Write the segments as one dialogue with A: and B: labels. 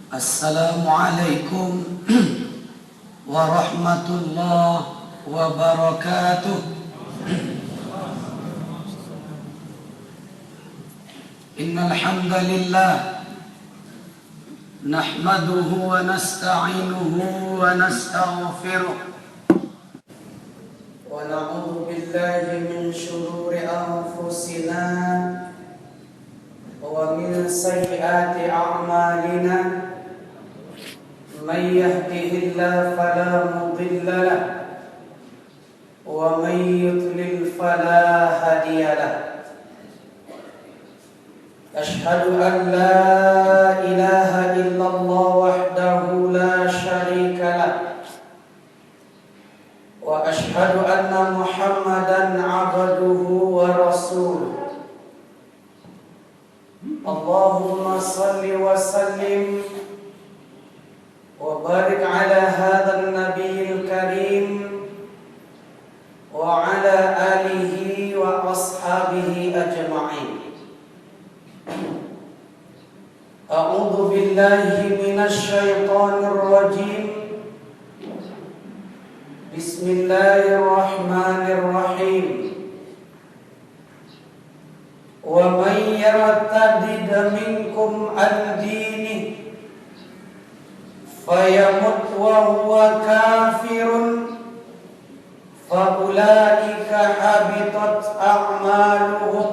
A: Assalamualaikum warahmatullahi wabarakatuh. Innal hamdalillah nahmaduhu wa nasta'inuhu wa nastaghfiruh wa na'udzu billahi min shururi anfusina wa min sayyiati a'malina. من يهده الله فلا مضل له ومن يضلل فلا هادي له أشهد أن لا إله إلا الله وحده لا شريك له وأشهد أن محمدا عبده ورسوله اللهم صل وسلم وبارك على هذا النبي الكريم وعلى آله وأصحابه أجمعين. أعوذ بالله من الشيطان الرجيم. بسم الله الرحمن الرحيم. ومن يرتد منكم عن دينه فيمت وهو كافر فأولئك حبطت أعمالهم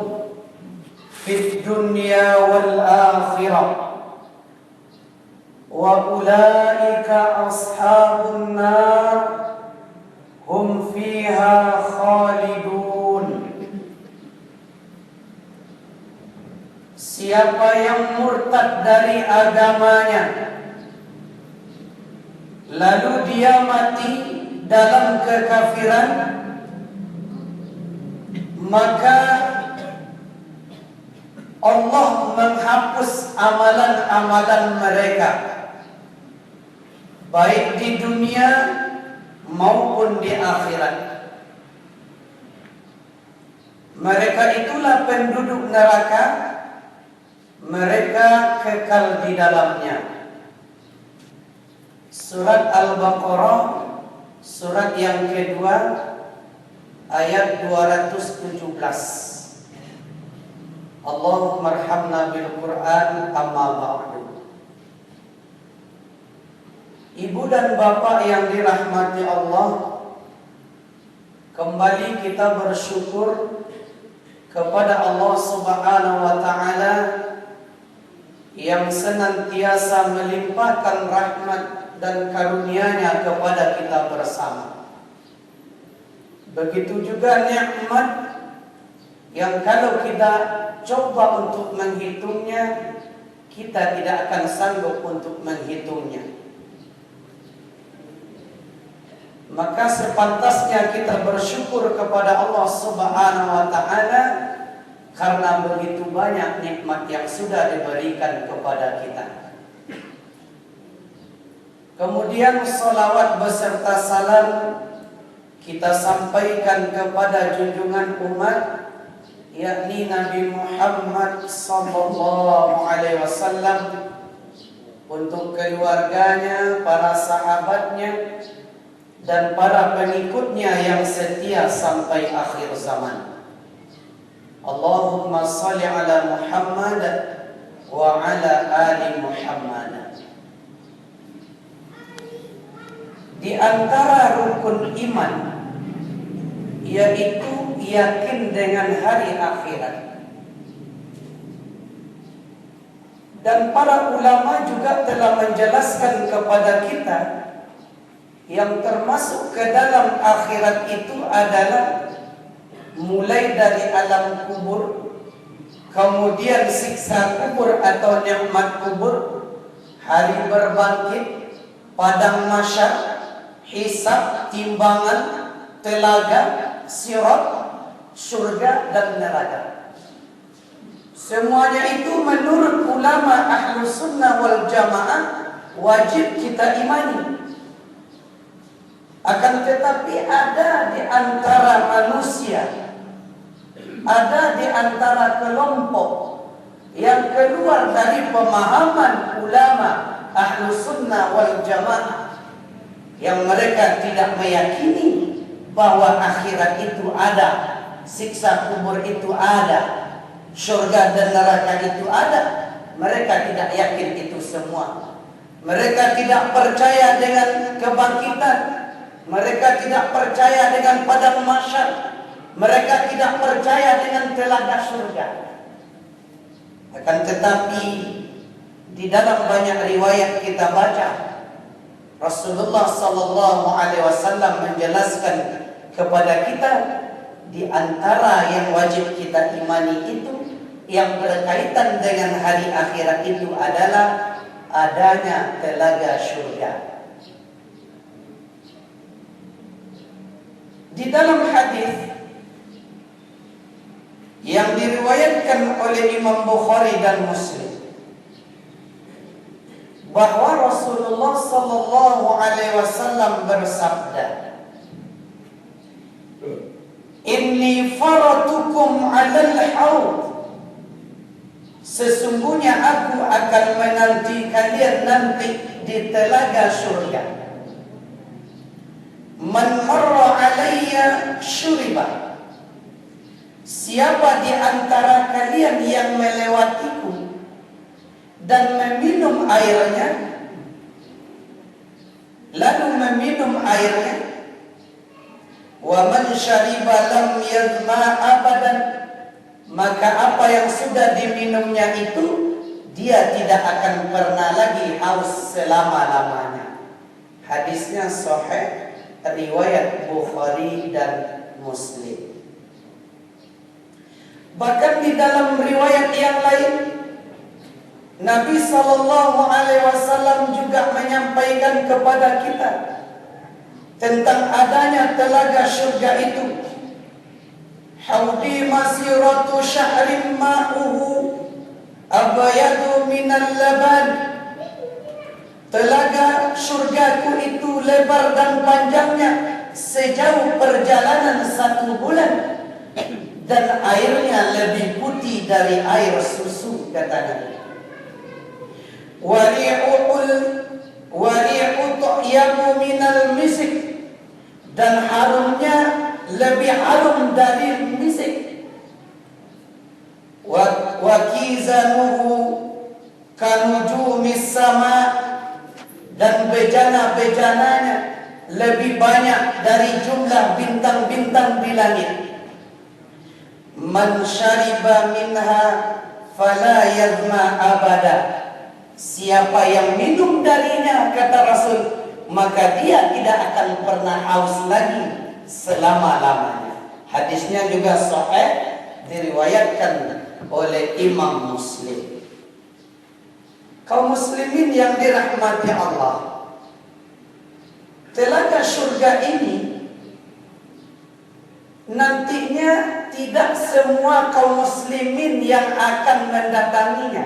A: في الدنيا والآخرة وأولئك أصحاب النار هم فيها خالدون. Siapa yang murtad dari agamanya lalu dia mati dalam kekafiran, maka Allah menghapus amalan-amalan mereka baik di dunia maupun di akhirat. Mereka itulah penduduk neraka, mereka kekal di dalamnya. Surat Al-Baqarah, surat yang kedua, ayat 217. Allahumma arhamna bil Qur'an amma ba'du. Ibu dan bapak yang dirahmati Allah, kembali kita bersyukur kepada Allah Subhanahu wa ta'ala yang senantiasa melimpahkan rahmat dan karunia-Nya kepada kita bersama. Begitu juga nikmat yang kalau kita coba untuk menghitungnya, kita tidak akan sanggup untuk menghitungnya. Maka sepantasnya kita bersyukur kepada Allah Subhanahu wa ta'ala karena begitu banyak nikmat yang sudah diberikan kepada kita. Kemudian salawat beserta salam kita sampaikan kepada junjungan umat, yakni Nabi Muhammad sallallahu alaihi wasallam, untuk keluarganya, para sahabatnya, dan para pengikutnya yang setia sampai akhir zaman. Allahumma salli ala Muhammad wa ala ali Muhammad. Di antara rukun iman yaitu yakin dengan hari akhirat. Dan para ulama juga telah menjelaskan kepada kita yang termasuk ke dalam akhirat itu adalah mulai dari alam kubur, kemudian siksa kubur atau nikmat kubur, hari berbangkit, padang mahsyar, hisab, timbangan, telaga, sirat, surga dan neraka. Semuanya itu menurut ulama Ahlus Sunnah wal Jamaah wajib kita imani. Akan tetapi ada di antara manusia, ada di antara kelompok yang keluar dari pemahaman ulama ahlu sunnah wal jamaah yang mereka tidak meyakini bahwa akhirat itu ada, siksa kubur itu ada, surga dan neraka itu ada. Mereka tidak yakin itu semua. Mereka tidak percaya dengan kebangkitan. Mereka tidak percaya dengan padang mahsyar. Mereka tidak percaya dengan telaga surga. Akan tetapi di dalam banyak riwayat kita baca, Rasulullah sallallahu alaihi wasallam menjelaskan kepada kita di antara yang wajib kita imani itu yang berkaitan dengan hari akhirat itu adalah adanya telaga surga. Di dalam hadis yang diriwayatkan oleh Imam Bukhari dan Muslim bahwa Rasulullah sallallahu alaihi wasallam bersabda, "Inni faratukum 'alal haud." Sesungguhnya aku akan menanti kalian nanti di telaga surga. Man marra alayya syuriba. Siapa di antara kalian yang melewatiku dan meminum airnya, lalu meminum airnya, wa man syariba lam yadma abadan, maka apa yang sudah diminumnya itu dia tidak akan pernah lagi haus selama-lamanya. Hadisnya sahih, riwayat Bukhari dan Muslim. Bahkan di dalam riwayat yang lain, Nabi sallallahu alaihi wasallam juga menyampaikan kepada kita tentang adanya telaga surga itu. Haudi masiratu syahrin ma'uhu abayadu minal laban. Telaga surgaku itu lebar dan panjangnya sejauh perjalanan 1 bulan, dan airnya lebih putih dari air susu, kata Nabi. Wari'u tu'yamu minal misik, dan harumnya lebih harum dari misik. Wa kizanuhu kanujumis sama, dan bejana-bejananya lebih banyak dari jumlah bintang-bintang di langit. Man syariba minha fala yadma abada. Siapa yang minum darinya, kata Rasul, maka dia tidak akan pernah haus lagi selama-lamanya. Hadisnya juga sahih, diriwayatkan oleh Imam Muslim. Kaum muslimin yang dirahmati Allah, telaga surga ini nantinya tidak semua kaum muslimin yang akan mendatanginya.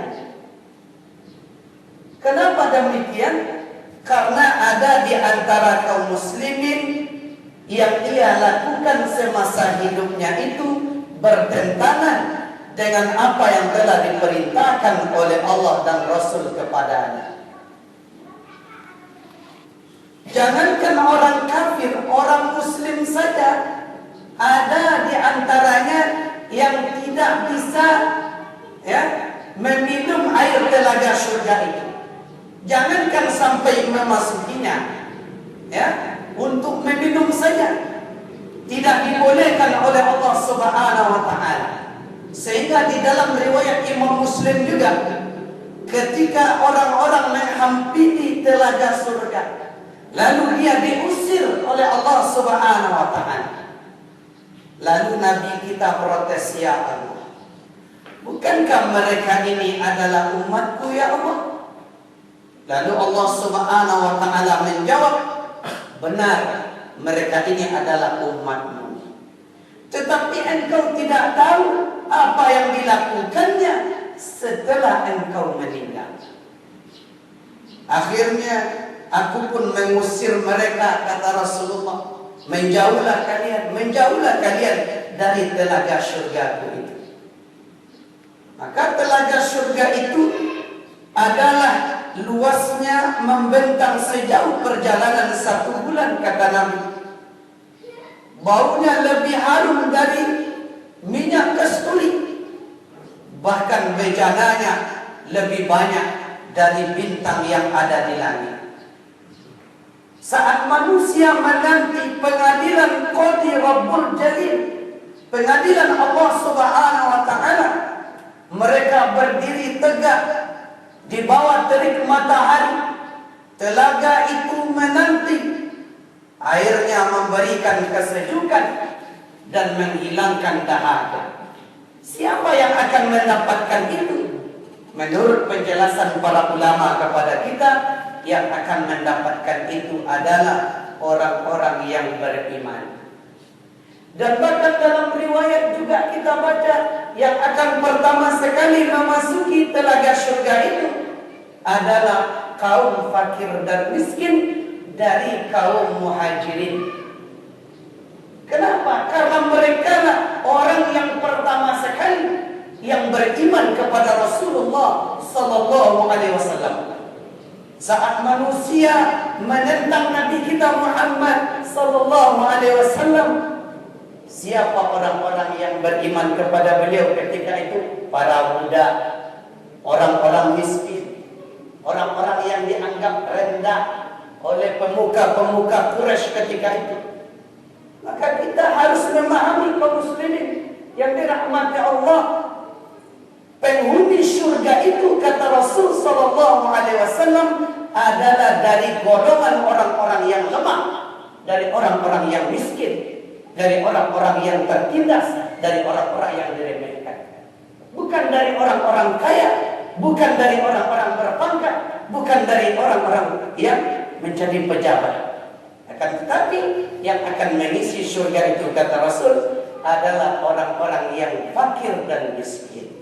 A: Kenapa demikian? Karena ada di antara kaum muslimin yang ia lakukan semasa hidupnya itu bertentangan dengan apa yang telah diperintahkan oleh Allah dan Rasul kepadanya. Jangankan orang kafir, orang muslim saja ada di antaranya yang tidak bisa meminum air telaga surga itu. Jangankan sampai memasukinya, untuk meminum saja tidak dibolehkan oleh Allah Subhanahu wa taala. Sehingga di dalam riwayat Imam Muslim juga, ketika orang-orang menghampiri telaga surga, lalu dia diusir oleh Allah Subhanahu wa taala. Lalu Nabi kita protes, ya Allah, bukankah mereka ini adalah umatku ya Allah? Lalu Allah Subhanahu wa taala menjawab, benar, mereka ini adalah umatmu. Tetapi engkau tidak tahu apa yang dilakukannya setelah engkau meninggal. Akhirnya aku pun mengusir mereka, kata Rasulullah. Menjauhlah kalian dari telaga surgaku itu. Maka telaga surga itu adalah luasnya membentang sejauh perjalanan 1 bulan, kata Nabi. Baunya lebih harum dari minyak kasturi. Bahkan bejananya lebih banyak dari bintang yang ada di langit. Saat manusia menanti pengadilan Qadi Rabbul Jalil, pengadilan Allah Subhanahu wa Ta'ala, mereka berdiri tegak di bawah terik matahari. Telaga itu menanti, airnya memberikan kesejukan dan menghilangkan dahaga. Siapa yang akan mendapatkan itu? Menurut penjelasan para ulama kepada kita, yang akan mendapatkan itu adalah orang-orang yang beriman. Dan bahkan dalam riwayat juga kita baca, yang akan pertama sekali memasuki telaga surga itu adalah kaum fakir dan miskin dari kaum muhajirin. Kenapa? Karena mereka lah orang yang pertama sekali yang beriman kepada Rasulullah sallallahu alaihi wasallam. Saat manusia menentang Nabi kita Muhammad sallallahu alaihi wasallam, siapa orang-orang yang beriman kepada beliau ketika itu? Para budak, orang-orang miskin, orang-orang yang dianggap rendah oleh pemuka-pemuka Quraisy ketika itu. Maka kita harus memahami kaum muslimin yang dirahmati Allah, penghuni surga itu, kata Rasul sallallahu alaihi wasallam, adalah dari golongan orang-orang yang lemah, dari orang-orang yang miskin, dari orang-orang yang tertindas, dari orang-orang yang diremehkan. Bukan dari orang-orang kaya, bukan dari orang-orang berpangkat, bukan dari orang-orang yang menjadi pejabat. Akan tetapi yang akan mengisi surga itu, kata Rasul, adalah orang-orang yang fakir dan miskin.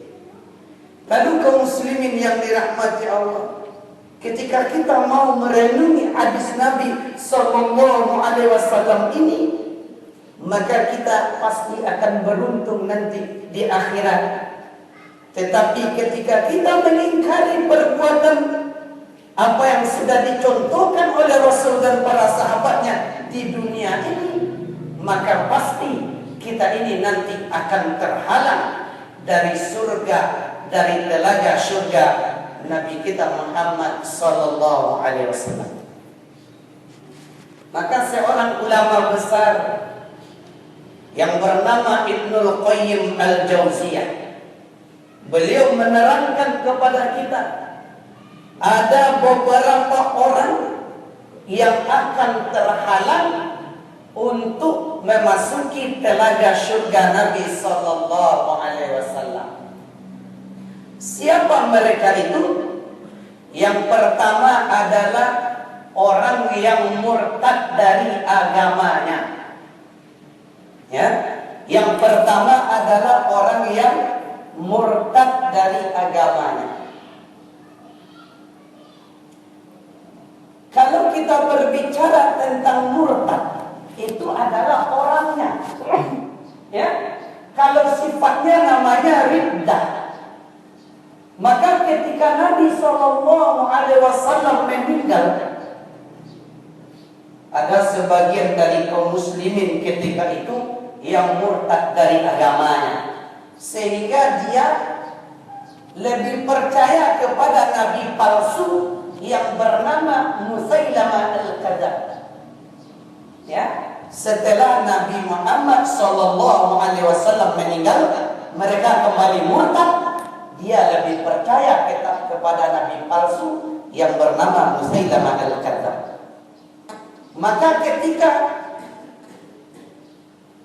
A: Lalu kaum muslimin yang dirahmati Allah, ketika kita mau merenungi hadis Nabi sallallahu alaihi wasallam ini, maka kita pasti akan beruntung nanti di akhirat. Tetapi ketika kita mengingkari perbuatan apa yang sudah dicontohkan oleh Rasul dan para sahabatnya di dunia ini, maka pasti kita ini nanti akan terhalang dari surga, dari telaga surga Nabi kita Muhammad sallallahu alaihi wasallam. Maka seorang ulama besar yang bernama Ibnul Qayyim Al-Jauziyah, beliau menerangkan kepada kita, ada beberapa orang yang akan terhalang untuk memasuki telaga surga Nabi sallallahu alaihi wasallam. Siapa mereka itu? Yang pertama adalah orang yang murtad dari agamanya. Ya, yang pertama adalah orang yang murtad dari agamanya. Kalau kita berbicara tentang murtad, itu adalah orangnya. Ya, kalau sifatnya namanya riddah. Maka ketika Nabi sallallahu alaihi wasallam meninggal, ada sebagian dari kaum muslimin ketika itu yang murtad dari agamanya, sehingga dia lebih percaya kepada nabi palsu yang bernama Musailamah al-Kadzdzab. Ya, setelah Nabi Muhammad sallallahu alaihi wasallam meninggal, mereka kembali murtad. Dia lebih percaya kepada nabi palsu yang bernama Musailamah al-Kadzdzab. Maka ketika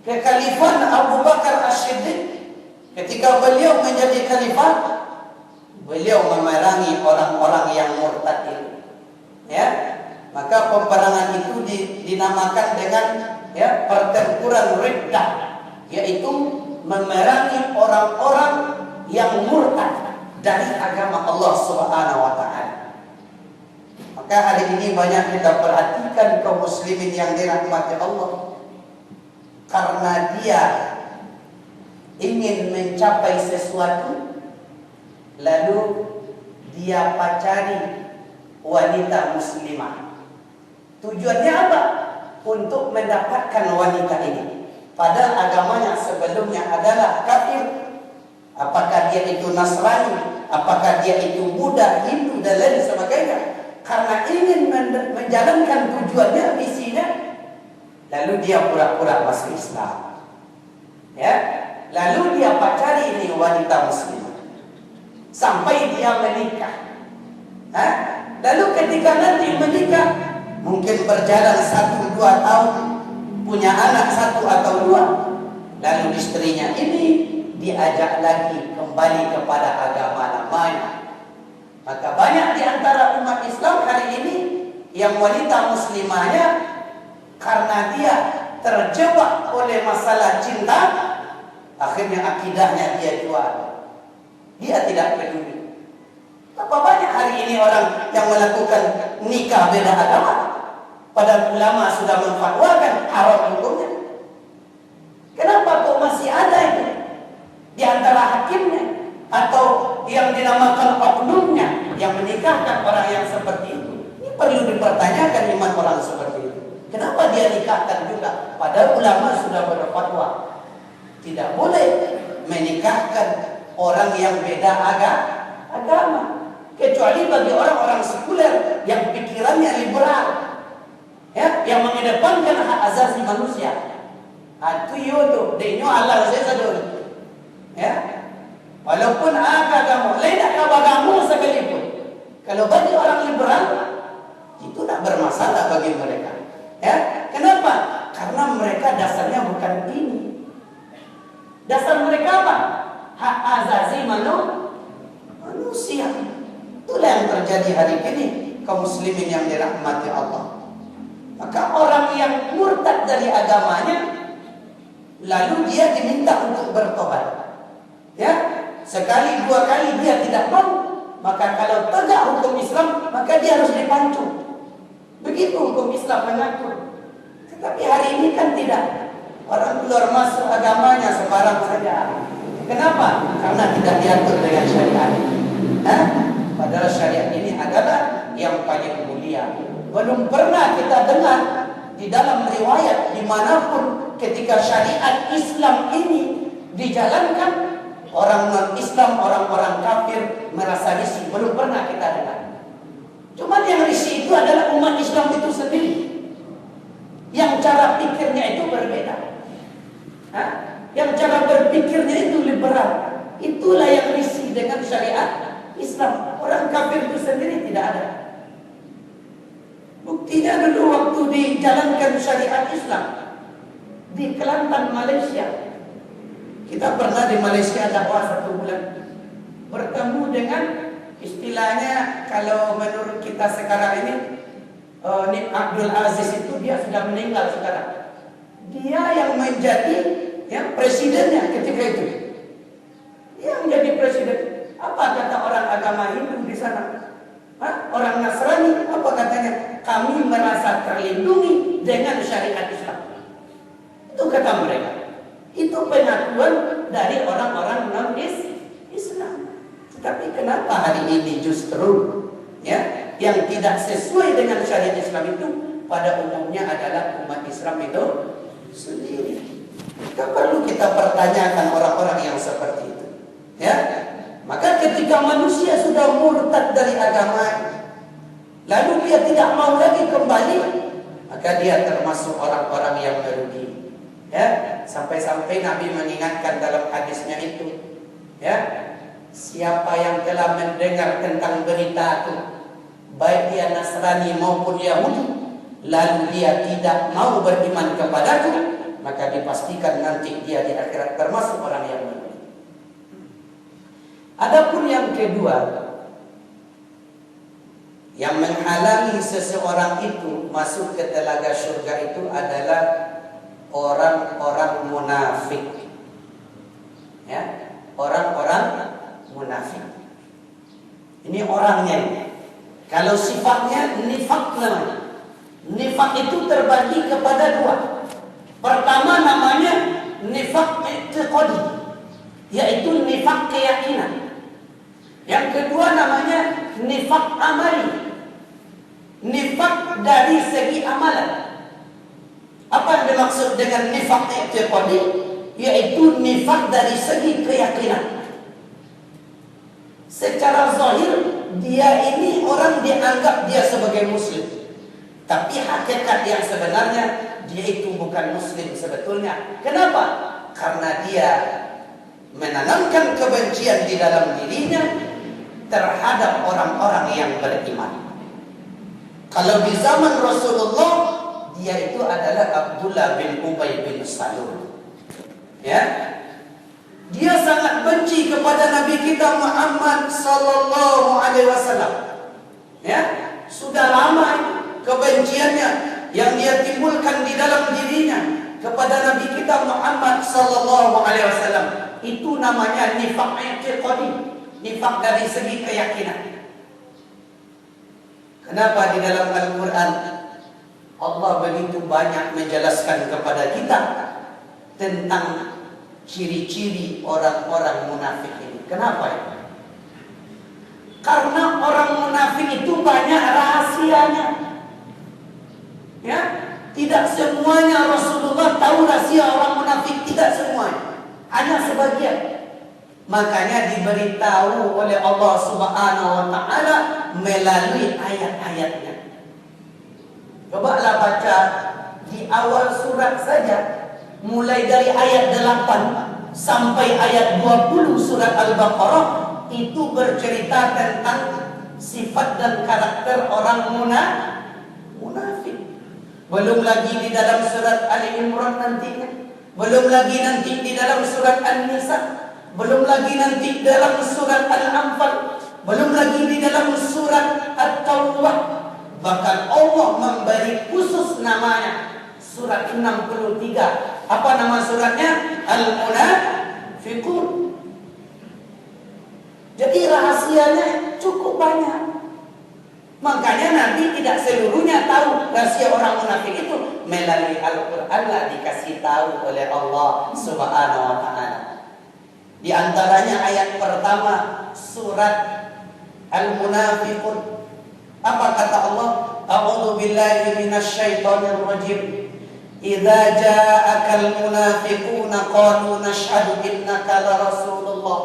A: kekhalifahan Abu Bakar As-Siddiq, ketika beliau menjadi khalifah, beliau memerangi orang-orang yang murtad itu. Ya, maka peperangan itu dinamakan dengan pertempuran Riddah, yaitu memerangi orang-orang yang murtad dari agama Allah Subhanahu wa Ta'ala. Maka hari ini banyak kita perhatikan kaum muslimin yang dirahmati Allah, karena dia ingin mencapai sesuatu, lalu dia pacari wanita muslimah. Tujuannya apa? Untuk mendapatkan wanita ini. Padahal agamanya sebelumnya adalah kafir. Apakah dia itu Nasrani, apakah dia itu Buddha, Hindu dan lain sebagainya. Karena ingin menjalankan tujuannya, misinya, lalu dia pura-pura masuk Islam. Ya, lalu dia pacari ini wanita muslimah sampai dia menikah. Lalu ketika nanti menikah, mungkin berjalan 1-2 tahun, punya anak 1 atau 2, lalu istrinya ini diajak lagi kembali kepada agama lamanya. Maka banyak di antara umat Islam hari ini yang wanita muslimahnya, karena dia terjebak oleh masalah cinta, akhirnya akidahnya dia jual. Dia tidak peduli. Berapa banyak hari ini orang yang melakukan nikah beda agama, padahal ulama sudah memfatwakan haram hukumnya. Kenapa kok masih ada itu di antara hakimnya atau yang dinamakan oknumnya yang menikahkan orang yang seperti itu? Ini perlu dipertanyakan iman orang seperti itu. Kenapa dia nikahkan juga? Padahal ulama sudah berfatwa tidak boleh menikahkan orang yang beda agama, kecuali bagi orang-orang sekuler yang pikirannya liberal, ya, yang mengedepankan hak asasi manusia. Itu yodo, denyo Allah saya sadar. Ya, walaupun agama lain agama sekalipun, kalau bagi orang liberal itu tidak bermasalah bagi mereka. Ya, kenapa? Karena mereka dasarnya bukan ini. Dasar mereka apa? Hak asasi manusia. Itulah yang terjadi hari ini kaum muslimin yang dirahmati Allah. Maka orang yang murtad dari agamanya, lalu dia diminta untuk bertobat. Ya, sekali 2 kali dia tidak mau, maka kalau tegak hukum Islam, maka dia harus dipancung. Begitu hukum Islam mengatur. Tetapi hari ini kan tidak. Orang keluar masuk agamanya sembarang saja. Kenapa? Karena tidak diatur dengan syariat. Padahal syariat ini adalah yang paling mulia. Belum pernah kita dengar di dalam riwayat dimanapun ketika syariat Islam ini dijalankan, orang non-Islam, orang-orang kafir merasa risih. Belum pernah kita dengar. Cuma yang risih itu adalah umat Islam itu sendiri, yang cara pikirnya itu berbeda. Yang cara berpikirnya itu liberal. Itulah yang risih dengan syariat Islam. Orang kafir itu sendiri tidak ada. Buktinya dulu waktu dijalankan syariat Islam di Kelantan, Malaysia. Kita pernah di Malaysia dakwah 1 bulan, bertemu dengan istilahnya, kalau menurut kita sekarang ini, Nik Abdul Aziz itu dia sudah meninggal sekarang. Dia yang menjadi presidennya ketika itu. Dia menjadi presiden. Apa kata orang agama Hindu di sana? Orang Nasrani, apa katanya? Kami merasa terlindungi dengan syariat Islam. Itu kata mereka. Itu pengakuan dari orang-orang non-Islam. Tetapi kenapa hari ini justru yang tidak sesuai dengan syariat Islam itu pada umumnya adalah umat Islam itu sendiri. Perlu kita pertanyakan orang-orang yang seperti itu. Ya, maka ketika manusia sudah murtad dari agama, lalu dia tidak mau lagi kembali, maka dia termasuk orang-orang yang merugi. Ya, sampai-sampai Nabi mengingatkan dalam hadisnya itu, ya, siapa yang telah mendengar tentang beritaku, baik dia Nasrani maupun Yahudi, lalu dia tidak mau beriman kepadaku, maka dipastikan nanti dia di akhirat termasuk orang yang merugi. Adapun yang kedua, yang menghalangi seseorang itu masuk ke telaga surga itu adalah orang-orang munafik. Ya, orang-orang munafik. Ini orangnya ini. Kalau sifatnya nifak namanya. Nifak itu terbagi kepada 2. Pertama namanya nifak i'tiqadi, yaitu nifak keyakinan. Yang kedua namanya nifak amali, Nifak dari segi amalan. Apa yang dimaksud dengan nifak i'tiqadi? Yaitu nifak dari segi keyakinan. Secara zahir dia ini orang dianggap dia sebagai muslim, tapi hakikat yang sebenarnya dia itu bukan muslim sebetulnya. Kenapa? Karena dia menanamkan kebencian di dalam dirinya terhadap orang-orang yang beriman. Kalau di zaman Rasulullah, dia itu adalah Abdullah bin Ubay bin Salul. Ya, dia sangat benci kepada Nabi kita Muhammad sallallahu alaihi wasallam. Ya, sudah lama kebenciannya yang dia timbulkan di dalam dirinya kepada Nabi kita Muhammad sallallahu alaihi wasallam. Itu namanya nifaq i'tiqadi, nifaq dari segi keyakinan. Kenapa di dalam Al-Quran Allah begitu banyak menjelaskan kepada kita tentang ciri-ciri orang-orang munafik ini? Kenapa ya? Karena orang munafik itu banyak rahasianya. Ya, tidak semuanya Rasulullah tahu rahasia orang munafik, tidak semuanya, hanya sebagian. Makanya diberitahu oleh Allah Subhanahu wa taala melalui ayat-ayatnya. Cobalah baca di awal surat saja, mulai dari ayat 8 sampai ayat 20 surat Al-Baqarah, itu bercerita tentang sifat dan karakter orang munafik. Belum lagi di dalam surat Ali Imran nantinya, belum lagi nanti di dalam surat An-Nisa, belum lagi nanti dalam surat Al-Anfal, belum lagi di dalam surat At-Taubah. Bahkan Allah memberi khusus namanya, surat 63. Apa nama suratnya? Al-Munafiqun. Jadi rahasianya cukup banyak. Makanya Nabi tidak seluruhnya tahu rahasia orang munafik itu. Melalui Al-Quran lah dikasih tahu oleh Allah Subhanahu wa ta'ala. Di antaranya ayat pertama surat Al-Munafiqun. Apa kata Allah? A'udzu billahi minasyaitonir rajim. Idza ja'akal munafiquna qalu nashhadu innaka la rasulullah.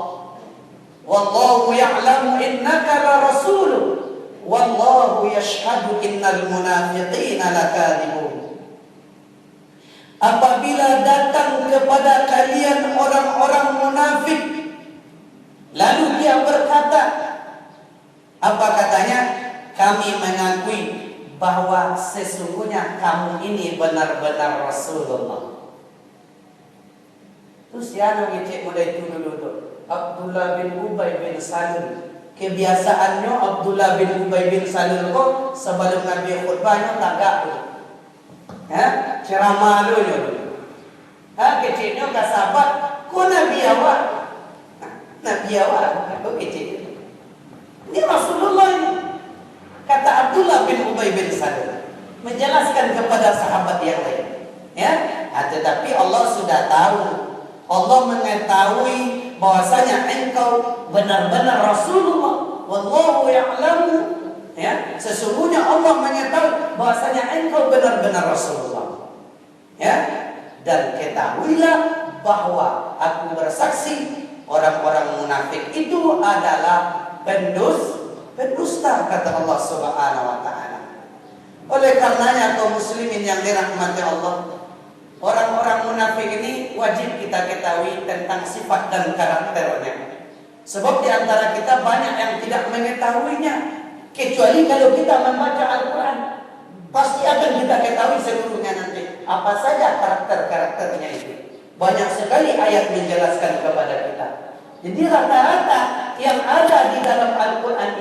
A: Wallahu ya'lamu innaka la rasuluh. Wallahu yashhadu innal munafiqina lakadzibun. Apabila datang kepada kalian orang-orang munafik, lalu dia berkata, apa katanya? Kami mengakui bahwa sesungguhnya kamu ini benar-benar Rasulullah. Terus ya ngecek mulai itu dulu tuh. Abdullah bin Ubay bin Salul. Kebiasaannya Abdullah bin Ubay bin Salul kok sebelum Nabi khutbahnya tagak dulu. Ya, ceramah dulu. Kecilnya gak sabar. Kok Nabi awak? Nabi awak. Kok kecil? Ini Rasulullah ini. Kata Abdullah bin Ubay bin Salul menjelaskan kepada sahabat yang lain. Ya, tetapi Allah sudah tahu. Allah mengetahui bahwasanya engkau benar-benar Rasulullah. Wallahu ya'lamu. Ya, sesungguhnya Allah mengetahui bahwasanya engkau benar-benar Rasulullah. Ya, dan ketahuilah bahwa aku bersaksi orang-orang munafik itu adalah pendusta, kata Allah Subhanahu wa ta'ala. Oleh karenanya kaum muslimin yang dirahmati Allah, orang-orang munafik ini wajib kita ketahui tentang sifat dan karakternya. Sebab di antara kita banyak yang tidak mengetahuinya. Kecuali kalau kita membaca Al-Quran, pasti akan kita ketahui seluruhnya nanti. Apa saja karakter-karakternya itu. Banyak sekali ayat menjelaskan kepada kita. Jadi rata-rata yang ada di dalam Al-Quran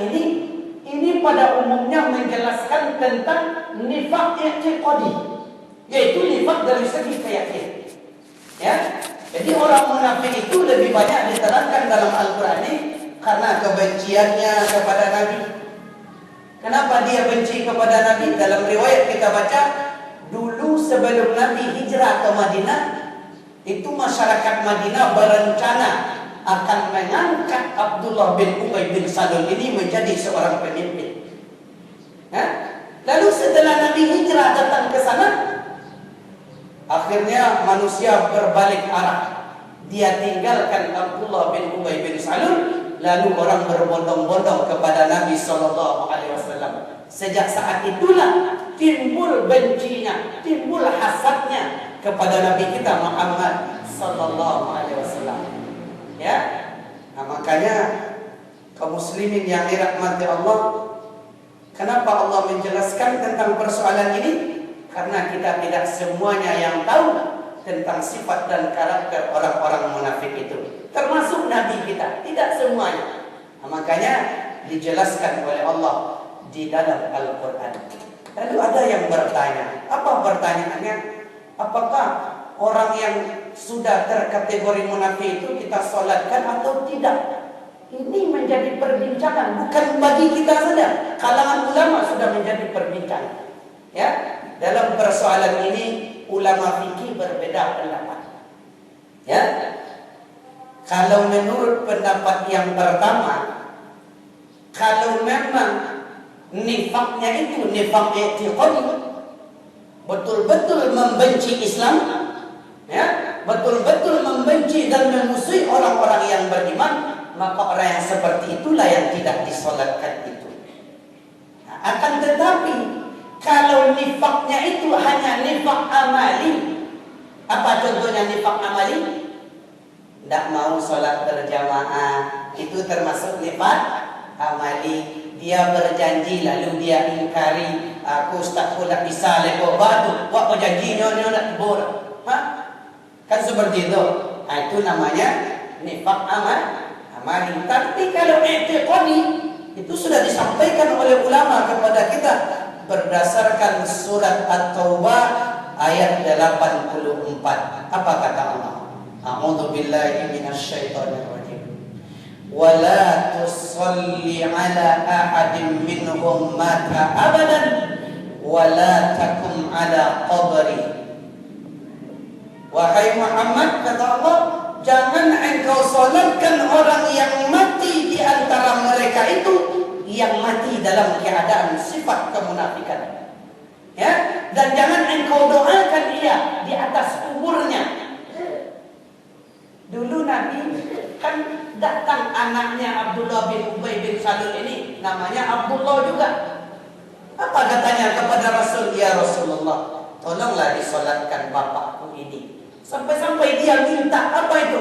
A: ini pada umumnya menjelaskan tentang nifaq i'tiqadi, yaitu nifaq dari segi keyakinan. Ya, jadi orang munafik itu lebih banyak diterangkan dalam Al-Quran ini karena kebenciannya kepada Nabi. Kenapa dia benci kepada Nabi? Dalam riwayat kita baca, dulu sebelum Nabi hijrah ke Madinah, itu masyarakat Madinah berencana akan mengangkat Abdullah bin Ubay bin Salul ini menjadi seorang pemimpin. Lalu Mughirah datang ke sana. Akhirnya manusia berbalik arah. Dia tinggalkan Abdullah bin Ubay bin Salul. Lalu orang berbondong-bondong kepada Nabi SAW. Sejak saat itulah timbul bencinya, timbul hasadnya kepada Nabi kita Muhammad SAW. Ya, nah, makanya kaum muslimin yang dirahmati Allah, kenapa Allah menjelaskan tentang persoalan ini? Karena kita tidak semuanya yang tahu tentang sifat dan karakter orang-orang munafik itu, termasuk Nabi kita, tidak semuanya. Nah, makanya dijelaskan oleh Allah di dalam Al-Quran. Lalu ada yang bertanya, apa pertanyaannya? Apakah orang yang sudah terkategori munafik itu kita solatkan atau tidak? Ini menjadi perbincangan, bukan bagi kita saja. Kalangan ulama sudah menjadi perbincangan. Ya, dalam persoalan ini ulama fikih berbeda pendapat. Ya, kalau menurut pendapat yang pertama, kalau memang nifaknya itu nifak i'tiqadi, betul-betul membenci Islam, ya, betul-betul membenci dan memusuhi orang-orang yang beriman, maka orang yang seperti itulah yang tidak disolatkan itu. Nah, akan tetapi kalau nifaknya itu hanya nifak amali, apa contohnya nifak amali? Tidak mau sholat berjamaah, itu termasuk nifak amali. Dia berjanji lalu dia ingkari, aku ustaz tidak bisa lepo batu, wak berjanji nyonya nak bor. Kan seperti itu. Nah, itu namanya nifak amali. Tapi kalau i'tiqadi itu sudah disampaikan oleh ulama kepada kita berdasarkan surat At-Taubah ayat 84. Apa kata Allah? A'udzu billahi minasyaitonir rajim. Wa la tusalli ala ahadin minhum mata abadan wa la takum ala qabri. Wahai Muhammad, kata Allah, jangan engkau salatkan orang yang mati di antara mereka itu, yang mati dalam keadaan sifat kemunafikan. Ya, dan jangan engkau doakan ia di atas kuburnya. Dulu Nabi kan datang anaknya Abdullah bin Ubay bin Salul ini, namanya Abdullah juga. Apa katanya kepada Rasul? Ya Rasulullah, tolonglah disolatkan bapakku ini. Sampai-sampai dia minta apa itu?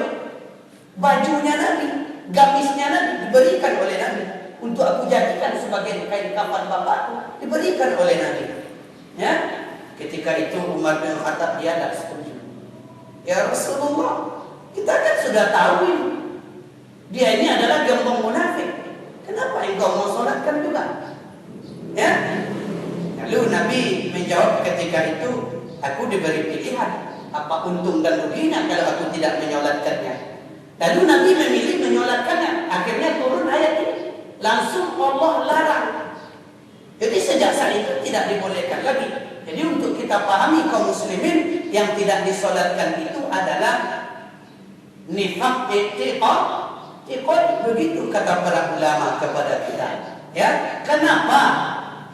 A: Bajunya Nabi, gamisnya Nabi diberikan oleh Nabi. Untuk aku jadikan sebagai kain kafan bapakku, diberikan oleh Nabi. Ya, ketika itu Umar bin Khattab dia tidak setuju. Ya Rasulullah, kita kan sudah tahu ini. Dia ini adalah gembong munafik. Kenapa engkau mau solatkan juga? Ya. Lalu Nabi menjawab ketika itu, aku diberi pilihan. Apa untung dan ruginya kalau aku tidak menyolatkannya? Lalu Nabi memilih menyolatkannya. Akhirnya turun ayat ini. Langsung Allah larang. Jadi sejak saat itu tidak dibolehkan lagi. Jadi untuk kita pahami kaum muslimin, yang tidak disolatkan itu adalah nifak i'tiqadi. Begitu kata para ulama kepada kita. Ya, kenapa?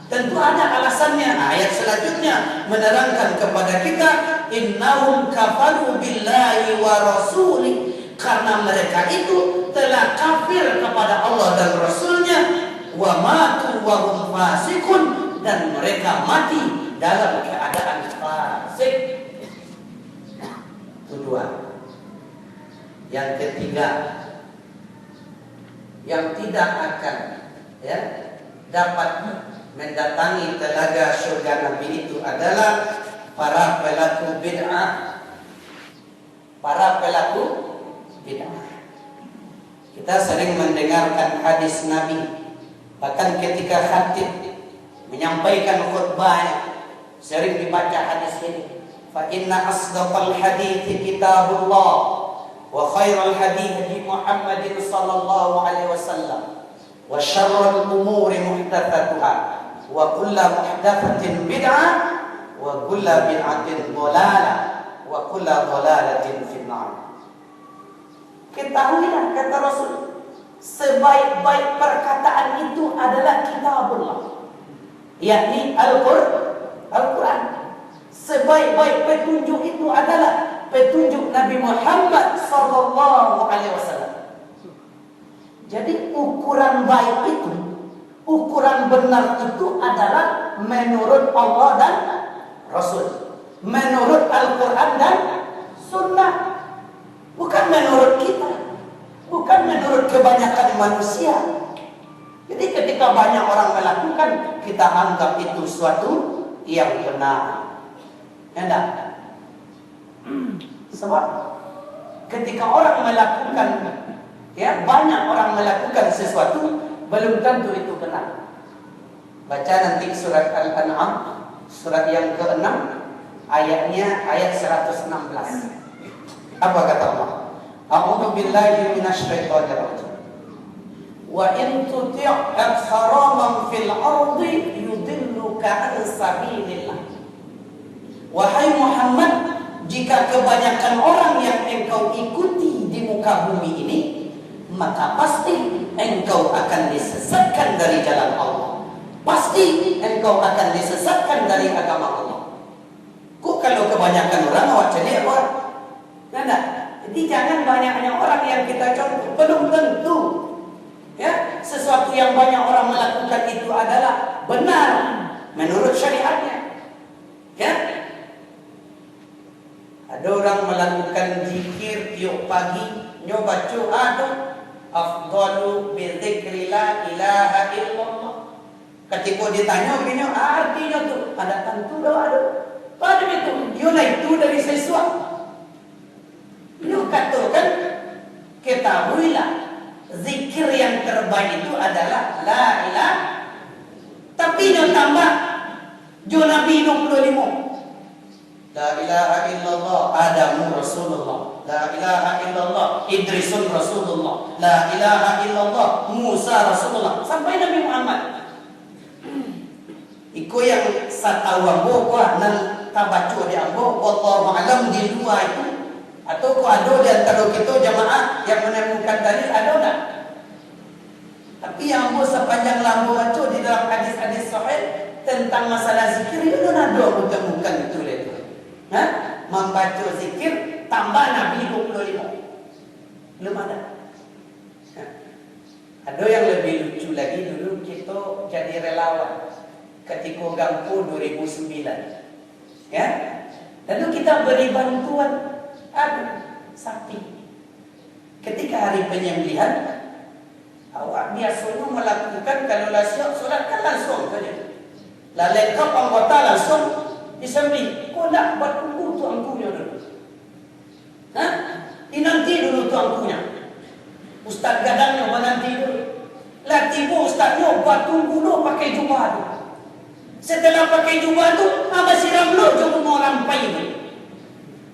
A: Tentu ada alasannya. Ayat selanjutnya menerangkan kepada kita, innahum kafaru billahi wa rasulih. Karena mereka itu telah kafir kepada Allah dan Rasulnya, wa matu wa hum fasikun, dan mereka mati dalam keadaan fasik. Itu dua. Yang ketiga, yang tidak akan dapat mendatangi telaga surga Nabi itu adalah para pelaku bid'ah. Para pelaku bid'ah. Kita sering mendengarkan hadis Nabi, bahkan ketika khatib menyampaikan khutbahnya sering dibaca hadis ini. Fa inna asdaqal hadithi kitabullah wa khairal hadithi Muhammadin sallallahu alaihi wasallam wa syarrul umuri muhdatsatuha wa kullu muhdatsatin bid'ah wa kullu bid'atin dhalalah wa kullu dhalalatin finnar. Ketahuilah, kata Rasul, sebaik-baik perkataan itu adalah kitabullah, yakni Al-Quran. Sebaik-baik petunjuk itu adalah petunjuk Nabi Muhammad sallallahu alaihi wasallam. Jadi ukuran baik itu, ukuran benar itu adalah menurut Allah dan Rasul, menurut Al-Quran dan Sunnah, bukan menurut kita, bukan menurut kebanyakan manusia. Jadi ketika banyak orang melakukan, kita anggap itu suatu yang benar. Enggak. Sebab ketika orang melakukan, ya, banyak orang melakukan sesuatu, belum tentu itu benar. Baca nanti surat Al-An'am, surat yang ke-6, ayatnya ayat 116. Apa kata Allah? A'udzu billahi minasyaitonir rajim. Wa in tuti' aktsara man fil ardi yudilluka 'an sabilillah. Wahai Muhammad, jika kebanyakan orang yang engkau ikuti di muka bumi ini, maka pasti engkau akan disesatkan dari jalan Allah. Pasti engkau akan disesatkan dari agama Allah. Kok kalau kebanyakan orang awak celik awak? Nah, jadi jangan banyaknya orang yang kita contoh, belum tentu ya sesuatu yang banyak orang melakukan itu adalah benar menurut syariatnya. Ya, ada orang melakukan zikir tiap pagi, nyoba aduh afdalu bi dzikri la ilaha illallah. Ketika ditanya gini, artinya tuh ada tentu ada. Pada itu, dia itu dari sesuatu. Dia katakan, ketahuilah zikir yang terbaik itu adalah la ilaha. Tapi dia tambah, dia Nabi 25. La ilaha illallah Adamu Rasulullah, la ilaha illallah Idrisun Rasulullah, la ilaha illallah Musa Rasulullah, sampai Nabi Muhammad. Iku yang satahu ambo kuah nan tabacu di ambo, wallahu alam di luar itu. Atau ku ada di antara kita jamaah yang menemukan dalil, ada tak? Tapi yang ambo sepanjang lambo baca di dalam hadis-hadis sahih tentang masalah zikir itu ada aku temukan itu. Membaca zikir tambah Nabi 25. Belum ada. Ada yang lebih lucu lagi, dulu kita jadi relawan ketika Gampo 2009. Ya. Lalu kita beri bantuan sapi. Ketika hari penyembelihan, awak biasanya melakukan kalau siap solat kan langsung saja. Lah lengkap anggota langsung disembelih. Kau nak buat tunggu tu angkunya dulu. Dinanti dulu tu angkunya. Ustaz gadangnya menanti dulu. Lah tiba ustaznya buat tunggu dulu pakai jubah tu. Setelah pakai jubah tu, abang siram dulu je bunga rampai tu.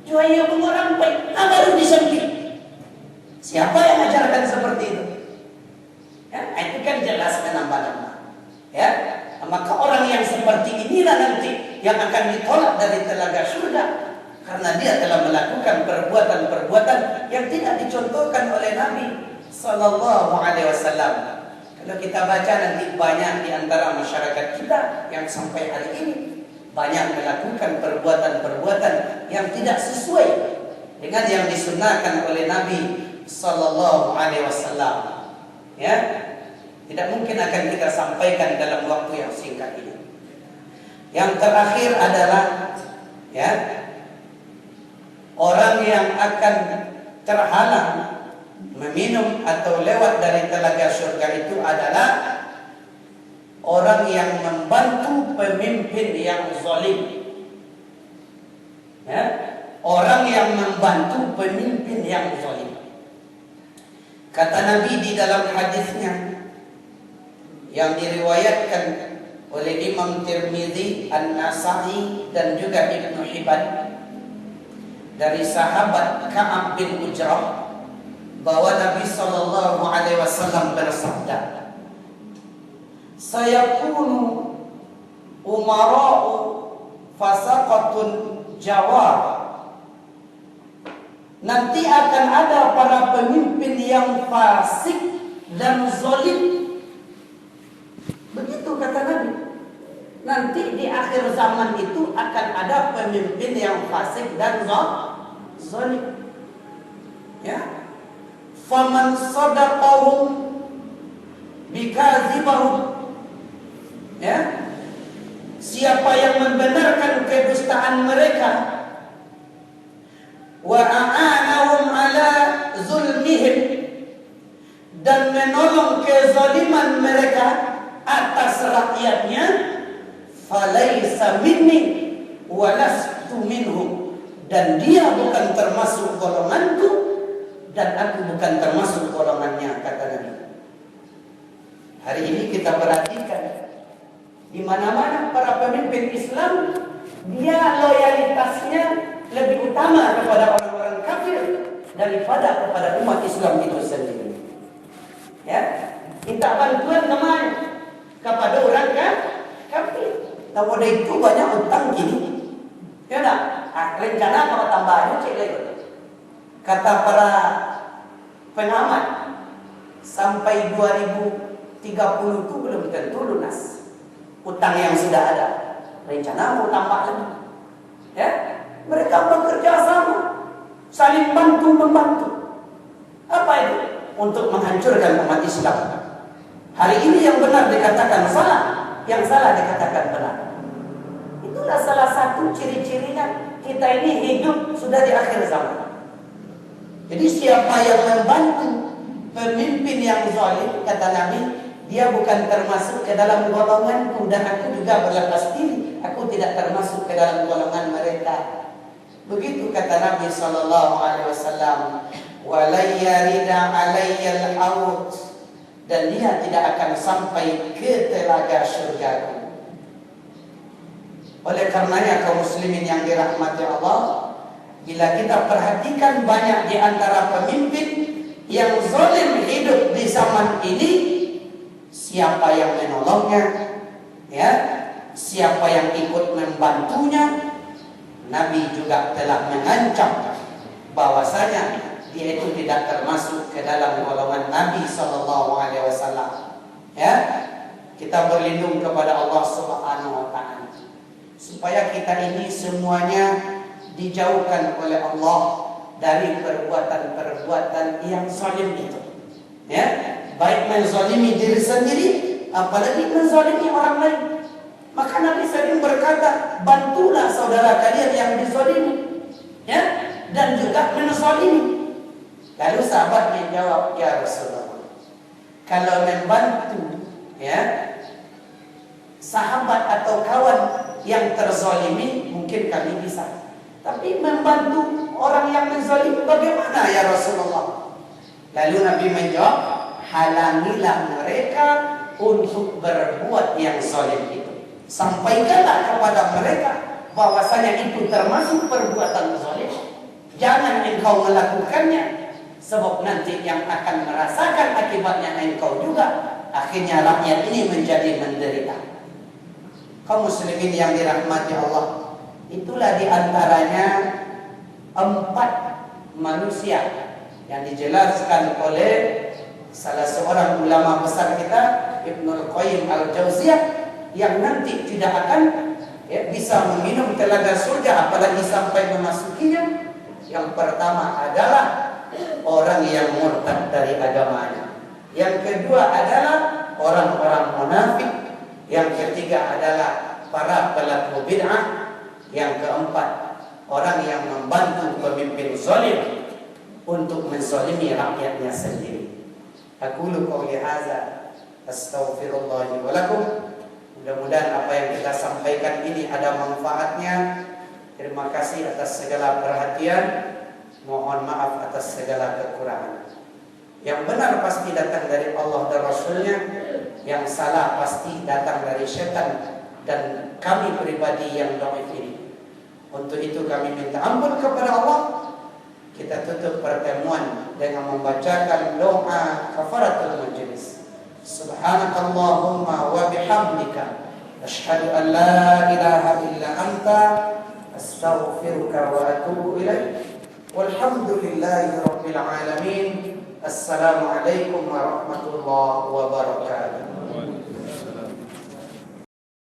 A: Juaya bunga rampai, baru disembelih. Siapa yang ajarkan seperti itu? Ya, itu kan jelas menambah-nambah. Ya, maka orang yang seperti inilah nanti yang akan ditolak dari telaga surga, karena dia telah melakukan perbuatan-perbuatan yang tidak dicontohkan oleh Nabi sallallahu alaihi wasallam. Kalau kita baca nanti banyak di antara masyarakat kita yang sampai hari ini banyak melakukan perbuatan-perbuatan yang tidak sesuai dengan yang disunnahkan oleh Nabi sallallahu alaihi wasallam. Ya, tidak mungkin akan kita sampaikan dalam waktu yang singkat ini. Yang terakhir adalah ya, orang yang akan terhalang meminum atau lewat dari telaga surga itu adalah orang yang membantu pemimpin yang zalim. Ya, orang yang membantu pemimpin yang zalim. Kata Nabi di dalam hadisnya yang diriwayatkan oleh Imam Tirmidzi, An-Nasa'i dan juga Ibnu Hibban dari sahabat Ka'ab bin Ujrah, bahwa Nabi sallallahu alaihi wasallam bersabda, "Sayakunu umara'u fasaqatun jawar." Nanti akan ada para pemimpin yang fasik dan zalim. Begitu kata Nabi. Nah, nanti di akhir zaman itu akan ada pemimpin yang fasik dan zalim. Ya. Faman sadaqahum bikadzibahum. Ya. Siapa yang membenarkan kedustaan mereka, wa a'anahum ala zulmihim, dan menolong kezaliman mereka atas rakyatnya, falaisa minni wa lastu minhum, dan dia bukan termasuk golonganku dan aku bukan termasuk golongannya, kata Nabi. Hari ini kita perhatikan di mana-mana para pemimpin Islam, dia loyalitasnya lebih utama kepada orang-orang kafir daripada kepada umat Islam itu sendiri. Ya, minta bantuan kemana? Kepada orang kafir. Tahu ada itu banyak utang gini. Ya tak? Rencana kalau tambahnya cek lagi. Kata para pengamat, sampai 2030 itu belum tentu lunas utang yang sudah ada. Rencana mau tambah lagi. Ya, mereka bekerja sama, saling bantu membantu. Apa itu? Untuk menghancurkan umat Islam. Hari ini yang benar dikatakan salah, yang salah dikatakan benar. Itulah salah satu ciri-cirinya kita ini hidup sudah di akhir zaman. Jadi siapa yang membantu pemimpin yang zalim, kata Nabi, dia bukan termasuk ke dalam golonganku, dan aku juga berlepas diri, aku tidak termasuk ke dalam golongan mereka. Begitu kata Nabi SAW. Walayyarida alayyal haud, dan dia tidak akan sampai ke telaga syurgaku. Oleh karenanya kaum muslimin yang dirahmati Allah, bila kita perhatikan banyak di antara pemimpin yang zalim hidup di zaman ini, siapa yang menolongnya, ya, siapa yang ikut membantunya, Nabi juga telah mengancam bahwasanya dia itu tidak termasuk ke dalam golongan Nabi SAW. Ya, kita berlindung kepada Allah Subhanahu Wa Taala supaya kita ini semuanya dijauhkan oleh Allah dari perbuatan-perbuatan yang zalim itu. Ya, baik menzalimi diri sendiri, apalagi menzalimi orang lain. Maka Nabi sering berkata, bantulah saudara kalian yang dizalimi, ya, dan juga menzalimi. Lalu sahabat menjawab, ya Rasulullah, kalau membantu, ya, sahabat atau kawan yang terzalimi mungkin kami bisa, tapi membantu orang yang menzalimi bagaimana ya Rasulullah? Lalu Nabi menjawab, halangilah mereka untuk berbuat yang zalim itu. Sampaikanlah kepada mereka bahwasanya itu termasuk perbuatan zalim. Jangan engkau melakukannya, sebab nanti yang akan merasakan akibatnya engkau juga. Akhirnya rakyat ini menjadi menderita. Kaum muslimin yang dirahmati Allah, itulah diantaranya 4 manusia yang dijelaskan oleh salah seorang ulama besar kita, Ibnul Qayyim Al-Jauziyah, yang nanti tidak akan bisa meminum telaga surga apalagi sampai memasukinya. Yang pertama adalah orang yang murtad dari agamanya. Yang kedua adalah orang-orang munafik. Yang ketiga adalah para pelaku bid'ah. Yang keempat, orang yang membantu pemimpin zalim untuk menzalimi rakyatnya sendiri. Aqulu qouli hadza astaghfirullah wa lakum. Mudah-mudahan apa yang kita sampaikan ini ada manfaatnya. Terima kasih atas segala perhatian. Mohon maaf atas segala kekurangan. Yang benar pasti datang dari Allah dan Rasulnya. Yang salah pasti datang dari syaitan dan kami pribadi yang dhaif ini. Untuk itu kami minta ampun kepada Allah. Kita tutup pertemuan dengan membacakan doa kafaratul majlis. Subhanakallahumma wa bihamdika asyhadu an la ilaha illa anta astaghfiruka wa atubu ilaik. Walhamdulillahi rabbil alamin. Assalamualaikum warahmatullahi wabarakatuh.